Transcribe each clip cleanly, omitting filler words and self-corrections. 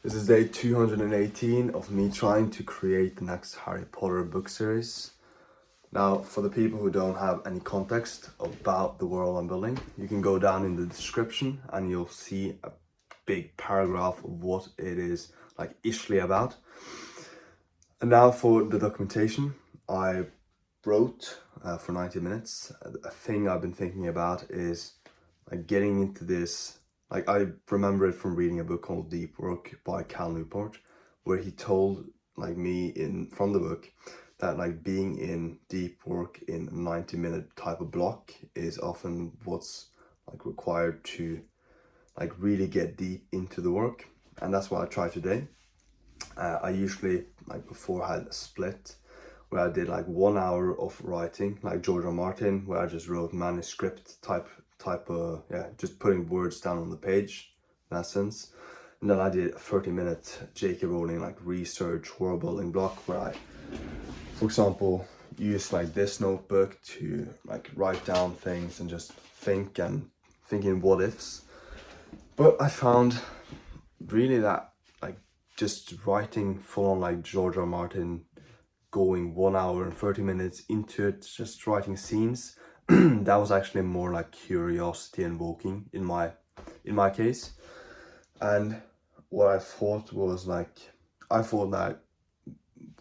This is day 218 of me trying to create the next Harry Potter book series. Now, for the people who don't have any context about the world I'm building, you can go down in the description and you'll see a big paragraph of what it is like ishly about. And now for the documentation, I wrote for 90 minutes. A thing I've been thinking about is like getting into this. Like, I remember it from reading a book called Deep Work by Cal Newport, where he told from the book that like being in deep work in a 90-minute type of block is often what's like required to like really get deep into the work. And that's what I try today. I usually like before had a split where I did like 1 hour of writing, like George R. Martin, where I just wrote manuscript type of, just putting words down on the page in that sense. And then I did a 30-minute J.K. Rowling like research world building block where I, for example, use like this notebook to like write down things and just thinking what ifs. But I found really that like just writing full on like George R. Martin, going 1 hour and 30 minutes into it, just writing scenes, that was actually more like curiosity invoking in my case. And what I thought was like, I thought that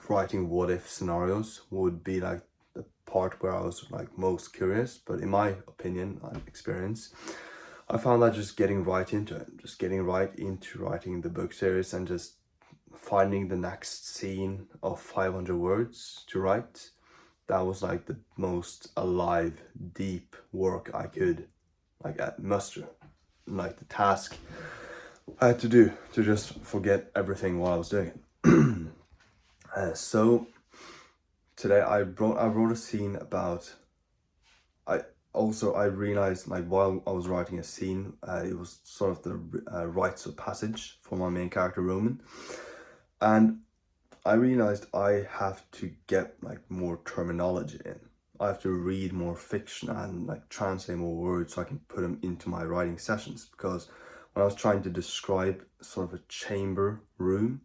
writing what if scenarios would be like the part where I was like most curious, but in my opinion and experience, I found that just getting right into it, just getting right into writing the book series and just finding the next scene of 500 words to write, that was like the most alive, deep work I could like muster. Like the task I had to do to just forget everything while I was doing it. So today I wrote a scene about, I realized like while I was writing a scene, it was sort of the rites of passage for my main character Roman. And I realized I have to get like more terminology in. I have to read more fiction and like translate more words so I can put them into my writing sessions, because when I was trying to describe sort of a chamber room,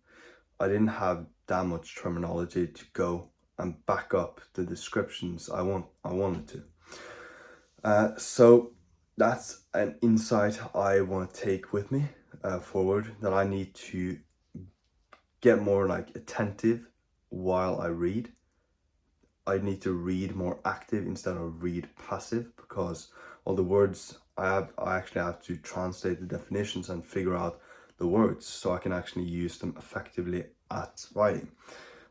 I didn't have that much terminology to go and back up the descriptions I wanted to. So that's an insight I want to take with me forward, that I need to get more like attentive while I read. I need to read more active instead of read passive, because all the words I actually have to translate the definitions and figure out the words so I can actually use them effectively at writing.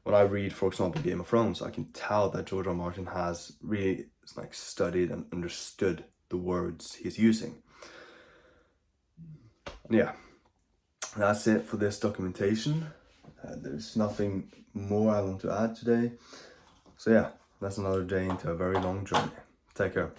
When I read, for example, Game of Thrones, I can tell that George R. Martin has really like studied and understood the words he's using. And yeah, that's it for this documentation. There's nothing more I want to add today. So yeah, that's another day into a very long journey. Take care.